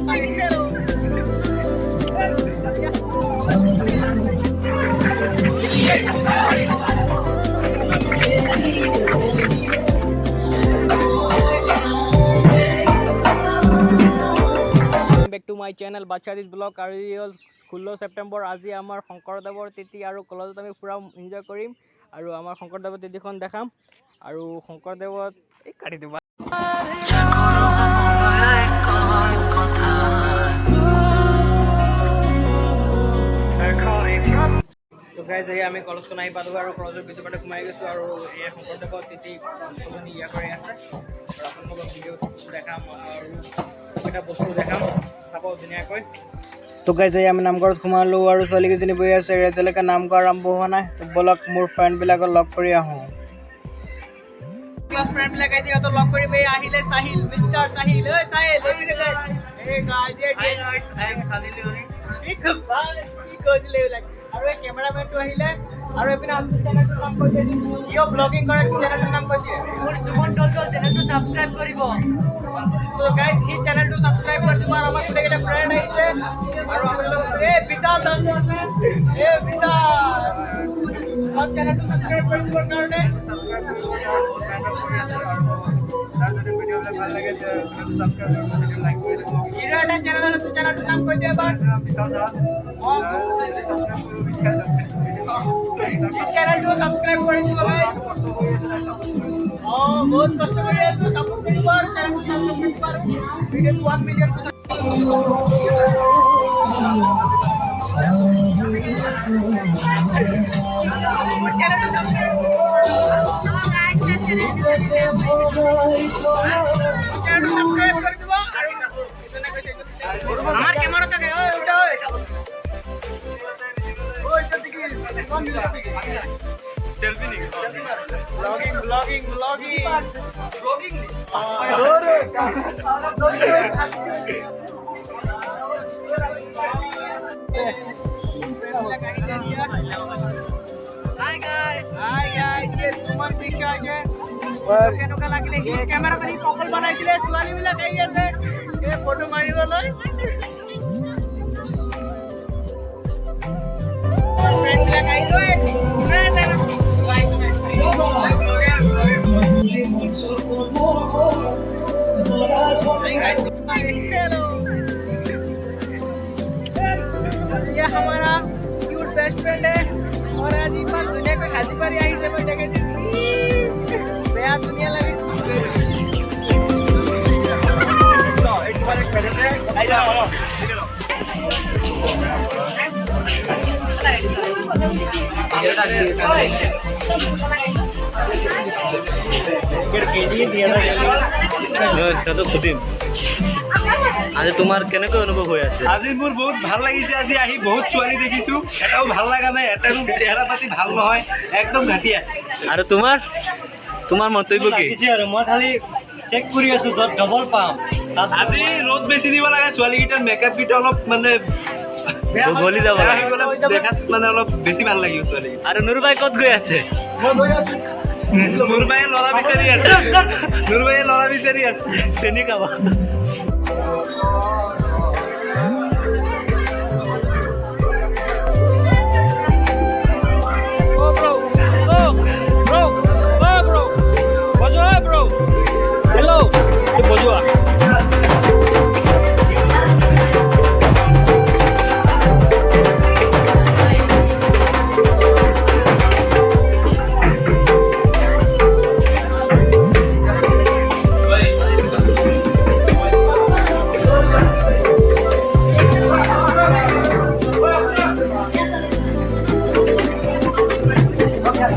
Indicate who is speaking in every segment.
Speaker 1: back to my channel Bachadis Vlog আৰু 16 ছেপ্টেম্বৰ আজি আমাৰ শংকৰদেৱৰ তিথি আৰু কলেজত আমি পুৰা এনজয় কৰিম আৰু আমাৰ শংকৰদেৱৰ তিথিখন দেখাম আৰু শংকৰদেৱত এই কাটি দিবা তো গাইজ এই আমি কলেজখন আহি পালোঁ আৰু কলেজৰ ভিতৰতে সোমাই গৈছোঁ আৰু এই শংকৰদেৱৰ তিথি বস্তুখিনি ইয়া কৰি আছে আৰু আপোনালোকক ভিডিঅ'টো দেখাম আৰু এটা বস্তু দেখাম চাব ধুনীয়াকৈ তো গাইজ এই আমি নামঘৰত সোমালোঁ আৰু ছোৱালীকেইজনী বহি আছে এতিয়ালৈকে নামঘৰ আৰম্ভ হোৱা নাই তো ব'লক মোৰ ফ্ৰেণ্ডবিলাকক লগ কৰি আহোঁ ক্লাছ ফ্ৰেণ্ডবিলাক আহিছে সিহঁতক লগ কৰি আহিলে চাহিল মিষ্টাৰ চাহিল ঐ চাহিল এই গাইজ আই এম চাহিল কি খুব ভাল কি কৰিলে আৰু এই কেমেৰামেনটো আহিলে আৰু এপিনে আমি চেনেলটোৰ নাম কৈ দিম কিয় ব্লগিং কৰে চেনেলটোৰ নাম কৈ দিয়ে মোৰ সুমন টলটল চেনেলটো সাবস্ক্ৰাইব কৰিব তো গাইজ হি চেনেলটো সাবস্ক্ৰাইব কৰি দিব আৰু আমাৰ গোটেইকেইটা ফ্ৰেণ্ড আহিছে আৰু আপোনালোক এই বিশাল দাস এই বিশাল সব চেনেলটো সাবস্ক্ৰাইব কৰি দিবৰ কাৰণে ভাল লাগে সাবস্ক্ৰাইব কৰি ভিডিও লাইক কৰি দিব হিৰো এটা চেনেল আছে চেনেলটোৰ নাম কৈ দিয়ে এবাৰ বিশাল দাস চেনেলটো সাবস্ক্ৰাইব কৰি দিব গাইজ বহুত কষ্ট কৰি আছো সাপোৰ্ট কৰিব আৰু চেনেলটো সাবস্ক্ৰাইব কৰি দিব ভিডিওটো 1 মিলিয়ন চেনেলটো সাবস্ক্ৰাইব কৰি দিব আৰু আমার ক্যামেরা থাকে ওই ওটা ওই ওইটা দিকে সেলফি নি blogging blogging blogging blogging Hi guys, ये सुमन पिशाच है केनका লাগিলে হি ক্যামেরা মানে পকল বনাই দিলে ছোৱালী বিলাক আহি আছে এই ফটো মাৰিবলৈ ফ্ৰেন্ড বিলাক আহিলো ফ্ৰেন্ড ये हमारा क्यूट बेस्ट फ्रेंड है और आज इकबाल दुनिया को खासी पर आई से बैठे के बेया दुनिया लगी एक बार एक पहले से आई जाओ केजी दिया ना तो खुदिन আজি তোমাৰ কেনেকৈ অনুভৱ হৈ আছে আজি মোৰ বহুত ভাল লাগিছে আজি আহি বহুত ছোৱালী দেখিছো এটাও ভাল লাগা নাই এটাৰো চেহাৰা পাতি ভাল নহয় একদম ঘাটিয়া আৰু তোমাৰ মন্তব্য কি আৰু মই খালি চেক কৰি আছো যত ডবল পাম আজি ৰ'দ বেছি দিব লাগে ছোৱালী কিটাৰ মেকআপ কিটা অলপ মানে গলি যাব লাগে দেখাত মানে অলপ বেছি ভাল লাগিব ছোৱালী আৰু নুৰবাই ক'ত গৈ আছে মই গৈ আছো নুৰবাই লৰা বিচাৰি আছে চেনি খাবা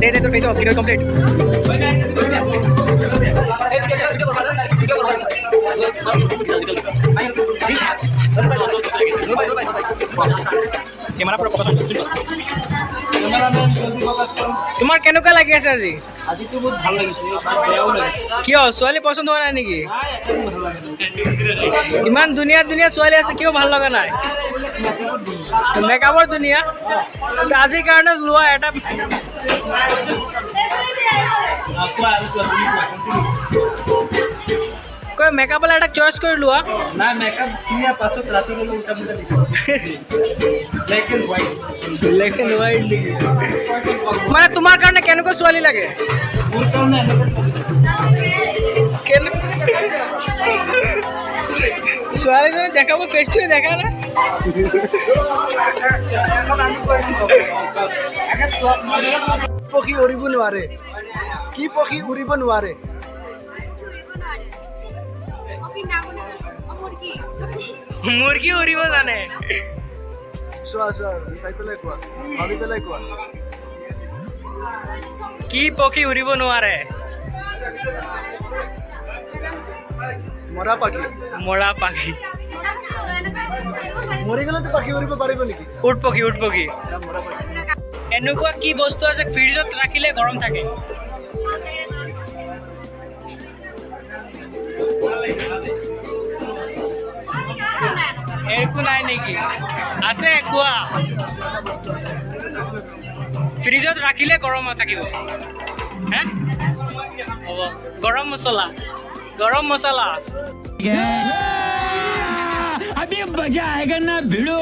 Speaker 1: दे तो face of video complete camera per focus তোমাৰ কেনেকুৱা লাগি আছে আজি আজিতো বহুত ভাল লাগিছে কিয় ছোৱালী পছন্দ হোৱা নাই নেকি ইমান ধুনীয়া ধুনীয়া ছোৱালী আছে কিয় ভাল লগা নাই মেকআপৰ ধুনীয়া আজিৰ কাৰণে লোৱা এটা
Speaker 2: কয় মেকআপলৈ এটা চইচ কৰি লোৱা
Speaker 1: নাই মেকআপ ধুনীয়া পাছত ৰাতিলৈ উল্টা পুল্টা দিব black and white
Speaker 2: black and white নেকি মানে তোমাৰ কাৰণে কেনেকুৱা ছোৱালী লাগে
Speaker 1: মোৰ কাৰণে
Speaker 2: ছোৱালীজনী দেখাব ফেচটোৱে দেখা না পক্ষী উৰিব নোৱাৰে কি পক্ষী উৰিব নোৱাৰে মুৰ্গী উৰিব জানে চোৱা চাই পেলাই কোৱা ভাবি পেলাই কোৱা কি পক্ষী উৰিব নোৱাৰে মৰা পাখি মৰি গ'লেতো পাখি উৰিব পাৰিব নেকি উট পক্ষী এনেকুৱা কি বস্তু আছে ফ্ৰিজত ৰাখিলে গৰম থাকে একো নাই নেকি আছে কোৱা ফ্ৰিজত ৰাখিলে গৰম থাকিব হে হ'ব গৰম মছলা
Speaker 3: अभी मजा आएगा ना भिड़ो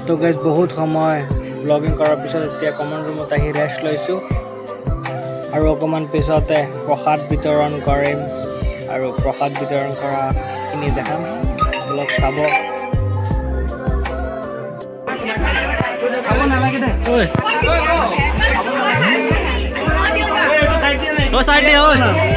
Speaker 2: তো গাইজ বহুত সময় ব্লগিং কৰাৰ পিছত এতিয়া কমন ৰুমত আহি ৰেষ্ট লৈছোঁ আৰু অকণমান পিছতে প্ৰসাদ বিতৰণ কৰিম আৰু প্ৰসাদ বিতৰণ কৰাখিনি দেখাম অলপ চাব নালাগে দে চাইড দিয়া